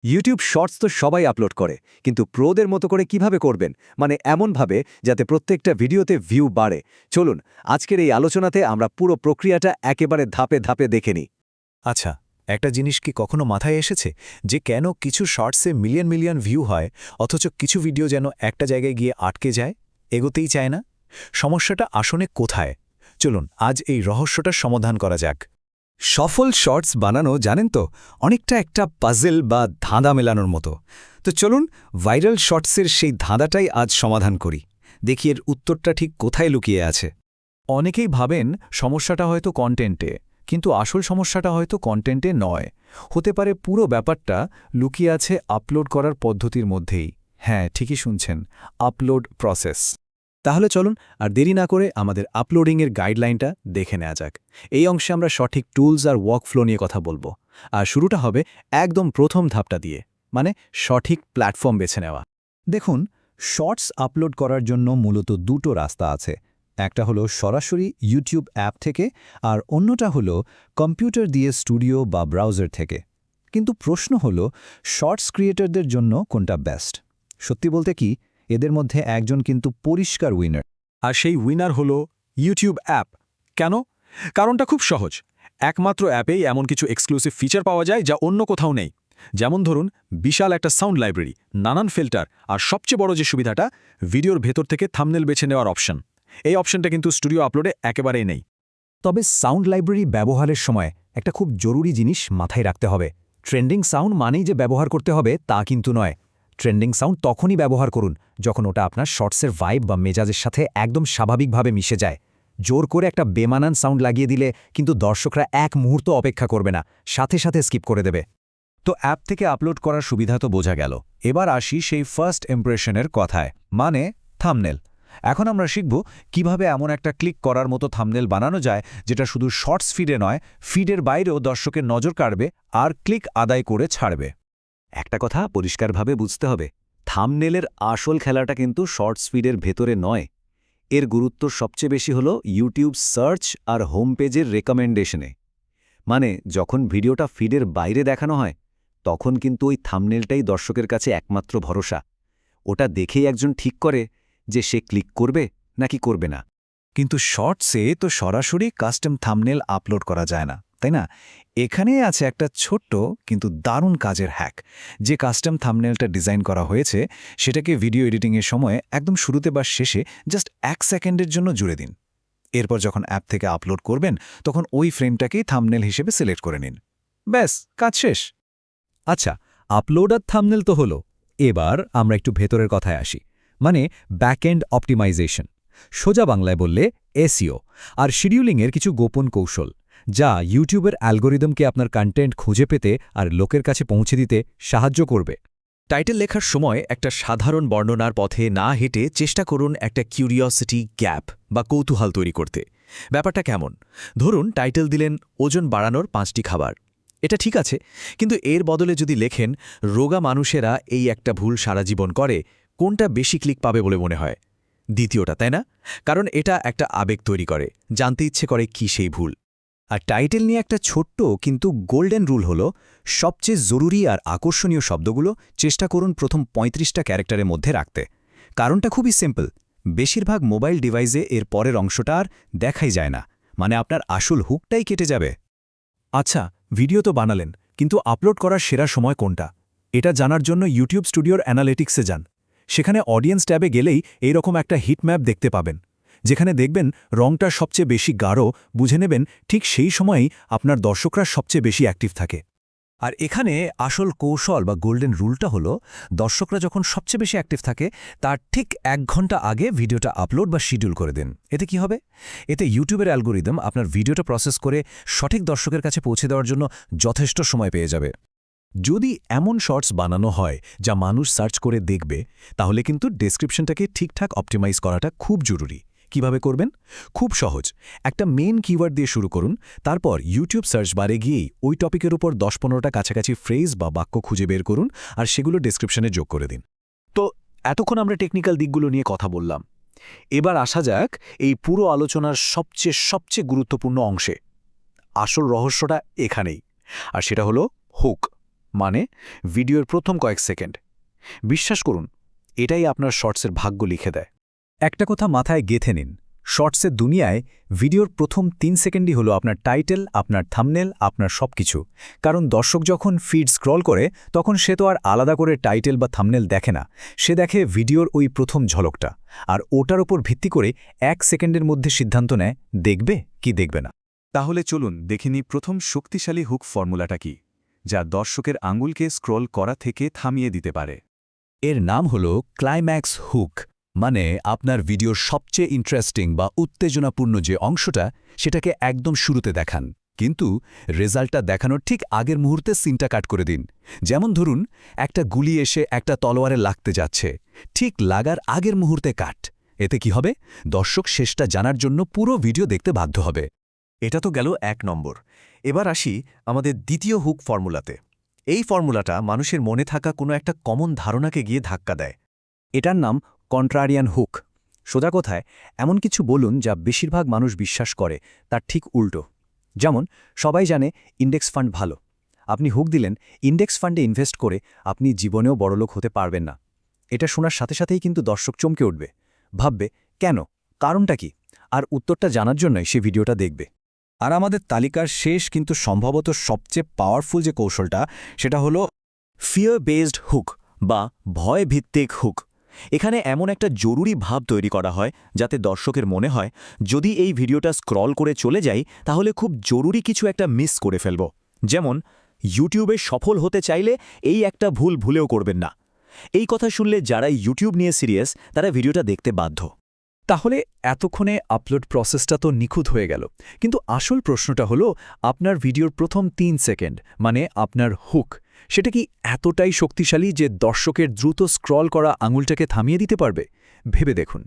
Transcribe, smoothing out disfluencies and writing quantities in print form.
YouTube shorts তো সবাই upload করে, কিন্তু প্রোদের মতো করে কিভাবে করবেন, মানে এমনভাবে যাতে প্রত্যেকটা ভিডিওতে ভিউ বাড়ে। চলুন আজকের এই আলোচনাতে আমরা পুরো প্রক্রিয়াটা একেবারে ধাপে ধাপে দেখে নিই। আচ্ছা, একটা জিনিস কি কখনো মাথায় এসেছে যে কেন কিছু শর্টসে মিলিয়ন মিলিয়ন ভিউ হয় অথচ কিছু ভিডিও যেন একটা জায়গায় গিয়ে আটকে যায়, এগোতেই চায় না? সমস্যাটা আসলে কোথায়? চলুন আজ এই রহস্যটার সমাধান করা যাক। সফল শর্টস বানানো জানেন তো অনেকটা একটা পাজেল বা ধাঁধা মেলানোর মতো। তো চলুন ভাইরাল শর্টসের সেই ধাঁধাটাই আজ সমাধান করি, দেখি এর উত্তরটা ঠিক কোথায় লুকিয়ে আছে। অনেকেই ভাবেন সমস্যাটা হয়তো কন্টেন্টে, কিন্তু আসল সমস্যাটা হয়তো কন্টেন্টে নয়। হতে পারে পুরো ব্যাপারটা লুকিয়ে আছে আপলোড করার পদ্ধতির মধ্যেই। হ্যাঁ, ঠিকই শুনছেন, আপলোড প্রসেস। তাহলে চলুন আর দেরি না করে আমাদের আপলোডিংয়ের গাইডলাইনটা দেখে নেওয়া যাক। এই অংশে আমরা সঠিক টুলস আর ওয়ার্কফ্লো নিয়ে কথা বলবো। আর শুরুটা হবে একদম প্রথম ধাপটা দিয়ে, মানে সঠিক প্ল্যাটফর্ম বেছে নেওয়া। দেখুন, শর্টস আপলোড করার জন্য মূলত দুটো রাস্তা আছে। একটা হলো সরাসরি ইউটিউব অ্যাপ থেকে, আর অন্যটা হলো কম্পিউটার দিয়ে স্টুডিও বা ব্রাউজার থেকে। কিন্তু প্রশ্ন হলো, শর্টস ক্রিয়েটরদের জন্য কোনটা বেস্ট? সত্যি বলতে কি, এদের মধ্যে একজন কিন্তু পরিষ্কার উইনার। আর সেই উইনার হলো ইউটিউব অ্যাপ। কেন? কারণটা খুব সহজ। একমাত্র অ্যাপেই এমন কিছু এক্সক্লুসিভ ফিচার পাওয়া যায় যা অন্য কোথাও নেই। যেমন ধরুন, বিশাল একটা সাউন্ড লাইব্রেরি, নানান ফিল্টার, আর সবচেয়ে বড় যে সুবিধাটা, ভিডিওর ভেতর থেকে থাম্বনেল বেছে নেওয়ার অপশন। এই অপশনটা কিন্তু স্টুডিও আপলোডে একেবারেই নেই। তবে সাউন্ড লাইব্রেরি ব্যবহারের সময় একটা খুব জরুরি জিনিস মাথায় রাখতে হবে। ট্রেন্ডিং সাউন্ড মানেই যে ব্যবহার করতে হবে তা কিন্তু নয়। ট্রেন্ডিং সাউন্ড তখনই ব্যবহার করুন যখন ওটা আপনার শর্টসের ভাইব বা মেজাজের সাথে একদম স্বাভাবিকভাবে মিশে যায়। জোর করে একটা বেমানান সাউন্ড লাগিয়ে দিলে কিন্তু দর্শকরা এক মুহূর্ত অপেক্ষা করবে না, সাথে সাথে স্কিপ করে দেবে। তো অ্যাপ থেকে আপলোড করার সুবিধা তো বোঝা গেল। এবার আসি সেই ফার্স্ট ইমপ্রেশনের কথায়, মানে থাম্বনেল। এখন আমরা শিখব কিভাবে এমন একটা ক্লিক করার মতো থাম্বনেল বানানো যায় যেটা শুধু শর্টস ফিডে নয়, ফিডের বাইরেও দর্শকের নজর কাড়বে আর ক্লিক আদায় করে ছাড়বে। একটা কথা পরিষ্কারভাবে বুঝতে হবে, থাম্বনেলের আসল খেলাটা কিন্তু শর্টস ফিডের ভেতরে নয়। এর গুরুত্ব সবচেয়ে বেশি হলো ইউটিউব সার্চ আর হোম পেজের রেকমেন্ডেশনে। মানে যখন ভিডিওটা ফিডের বাইরে দেখানো হয়, তখন কিন্তু ওই থাম্বনেলটাই দর্শকের কাছে একমাত্র ভরসা। ওটা দেখেই একজন ঠিক করে যে সে ক্লিক করবে নাকি করবে না। কিন্তু শর্টসে তো সরাসরি কাস্টম থাম্বনেল আপলোড করা যায় না, তাই না? এখানেই আছে একটা ছোট্ট কিন্তু দারুণ কাজের হ্যাক। যে কাস্টম থাম্বনেলটা ডিজাইন করা হয়েছে সেটাকে ভিডিও এডিটিংয়ের সময় একদম শুরুতে বা শেষে জাস্ট 1 সেকেন্ডের জন্য জুড়ে দিন। এরপর যখন অ্যাপ থেকে আপলোড করবেন তখন ওই ফ্রেমটাকেই থাম্বনেল হিসেবে সিলেক্ট করে নিন। ব্যাস, কাজ শেষ। আচ্ছা, আপলোড আর থাম্বনেল তো হলো। এবার আমরা একটু ভেতরের কথায় আসি, মানে ব্যাকএন্ড অপটিমাইজেশন। সোজা বাংলায় বললে এসইও আর শিডিউলিংয়ের কিছু গোপন কৌশল, যা ইউটিউবের অ্যালগোরিদমকে আপনার কন্টেন্ট খুঁজে পেতে আর লোকের কাছে পৌঁছে দিতে সাহায্য করবে। টাইটেল লেখার সময় একটা সাধারণ বর্ণনার পথে না হেঁটে চেষ্টা করুন একটা কিউরিওসিটি গ্যাপ বা কৌতূহল তৈরি করতে। ব্যাপারটা কেমন? ধরুন টাইটেল দিলেন ওজন বাড়ানোর 5টি খাবার। এটা ঠিক আছে, কিন্তু এর বদলে যদি লেখেন রোগা মানুষেরা এই একটা ভুল সারা জীবন করে, কোনটা বেশি ক্লিক পাবে বলে মনে হয়? দ্বিতীয়টা, তাই না? কারণ এটা একটা আবেগ তৈরি করে, জানতে ইচ্ছে করে কি সেই ভুল। আর টাইটেল নিয়ে একটা ছোট্ট কিন্তু গোল্ডেন রুল হলো, সবচেয়ে জরুরি আর আকর্ষণীয় শব্দগুলো চেষ্টা করুন প্রথম 35টা ক্যারেক্টারের মধ্যে রাখতে। কারণটা খুবই সিম্পল, বেশিরভাগ মোবাইল ডিভাইসে এর পরের অংশটা আর দেখাই যায় না, মানে আপনার আসল হুকটাই কেটে যাবে। আচ্ছা, ভিডিও তো বানালেন, কিন্তু আপলোড করার সেরা সময় কোনটা? এটা জানার জন্য ইউটিউব স্টুডিওর অ্যানালিটিক্সে যান। সেখানে অডিয়েন্স ট্যাবে গেলেই এইরকম একটা হিট ম্যাপ দেখতে পাবেন। যেখানে দেখবেন রংটা সবচেয়ে বেশি গাঢ়, বুঝে নেবেন ঠিক সেই সময়েই আপনার দর্শকরা সবচেয়ে বেশি অ্যাক্টিভ থাকে। আর এখানে আসল কৌশল বা গোল্ডেন রুলটা হলো, দর্শকরা যখন সবচেয়ে বেশি অ্যাক্টিভ থাকে তার ঠিক 1 ঘন্টা আগে ভিডিওটা আপলোড বা শিডিউল করে দিন। এতে কি হবে? এতে ইউটিউবের অ্যালগোরিদম আপনার ভিডিওটা প্রসেস করে সঠিক দর্শকের কাছে পৌঁছে দেওয়ার জন্য যথেষ্ট সময় পেয়ে যাবে। যদি এমন শর্টস বানানো হয় যা মানুষ সার্চ করে দেখবে, তাহলে কিন্তু ডেসক্রিপশনটাকে ঠিকঠাক অপটিমাইজ করাটা খুব জরুরি। কিভাবে করবেন? খুব সহজ। একটা মেইন কিওয়ার্ড দিয়ে শুরু করুন, তারপর ইউটিউব সার্চ বারে গিয়েই ওই টপিকের উপর 10-15টা কাছাকাছি ফ্রেজ বা বাক্য খুঁজে বের করুন আর সেগুলো ডেসক্রিপশনে যোগ করে দিন। তো এতক্ষণ আমরা টেকনিক্যাল দিকগুলো নিয়ে কথা বললাম। এবার আসা যাক এই পুরো আলোচনার সবচেয়ে গুরুত্বপূর্ণ অংশে। আসল রহস্যটা এখানেই, আর সেটা হলো হুক। মানে ভিডিওর প্রথম কয়েক সেকেন্ড। বিশ্বাস করুন, এটাই আপনার শর্টসের ভাগ্য লিখে দেয়। একটা কথা মাথায় গেঁথে নিন, শর্টসের দুনিয়ায় ভিডিওর প্রথম 3 সেকেন্ডই হলো আপনার টাইটেল, আপনার থাম্বনেল, আপনার সবকিছু। কারণ দর্শক যখন ফিড স্ক্রল করে তখন সে তো আর আলাদা করে টাইটেল বা থাম্বনেল দেখে না, সে দেখে ভিডিওর ওই প্রথম ঝলকটা, আর ওটার ওপর ভিত্তি করে 1 সেকেন্ডের মধ্যে সিদ্ধান্ত নেয় দেখবে কি দেখবে না। তাহলে চলুন দেখিনি প্রথম শক্তিশালী হুক ফর্মুলাটা কি, যা দর্শকের আঙুলকে স্ক্রল করা থেকে থামিয়ে দিতে পারে। এর নাম হলো ক্লাইম্যাক্স হুক, মানে আপনার ভিডিওর সবচেয়ে ইন্টারেস্টিং বা উত্তেজনাপূর্ণ যে অংশটা সেটাকে একদম শুরুতে দেখান, কিন্তু রেজাল্টটা দেখানোর ঠিক আগের মুহূর্তে সিনটা কাট করে দিন। যেমন ধরুন, একটা গুলি এসে একটা তলোয়ারে লাগতে যাচ্ছে, ঠিক লাগার আগের মুহূর্তে কাট। এতে কি হবে? দর্শক শেষটা জানার জন্য পুরো ভিডিও দেখতে বাধ্য হবে। এটা তো গেল 1 নম্বর। এবার আসি আমাদের দ্বিতীয় হুক ফর্মুলাতে। এই ফর্মুলাটা মানুষের মনে থাকা কোনো একটা কমন ধারণাকে গিয়ে ধাক্কা দেয়। এটার নাম কন্ট্রারিয়ান হুক। সোজা কথায় এমন কিছু বলুন যা বেশিরভাগ মানুষ বিশ্বাস করে তার ঠিক উল্টো। যেমন সবাই জানে ইন্ডেক্স ফান্ড ভালো, আপনি হুক দিলেন ইন্ডেক্স ফান্ডে ইনভেস্ট করে আপনি জীবনেও বড়লোক হতে পারবেন না। এটা শোনার সাথে সাথেই কিন্তু দর্শক চমকে উঠবে, ভাববে কেন, কারণটা কি, আর উত্তরটা জানার জন্যই সে ভিডিওটা দেখবে। আর আমাদের তালিকার শেষ কিন্তু সম্ভবত সবচেয়ে পাওয়ারফুল যে কৌশলটা, সেটা হলো ফিয়ার বেসড হুক বা ভয়ভিত্তিক হুক। এখানে এমন একটা জরুরি ভাব তৈরি করা হয় যাতে দর্শকের মনে হয় যদি এই ভিডিওটা স্ক্রল করে চলে যাই তাহলে খুব জরুরি কিছু একটা মিস করে ফেলব। যেমন ইউটিউবে সফল হতে চাইলে এই একটা ভুল ভুলেও করবেন না। এই কথা শুনলে যারা ইউটিউব নিয়ে সিরিয়াস তারা ভিডিওটা দেখতে বাধ্য। তাহলে এতক্ষণে আপলোড প্রসেসটা তো নিখুঁত হয়ে গেল, কিন্তু আসল প্রশ্নটা হলো আপনার ভিডিওর প্রথম 3 সেকেন্ড মানে আপনার হুক, সেটা কি এতটাই শক্তিশালী যে দর্শকের দ্রুত স্ক্রল করা আঙুলটাকে থামিয়ে দিতে পারবে? ভেবে দেখুন।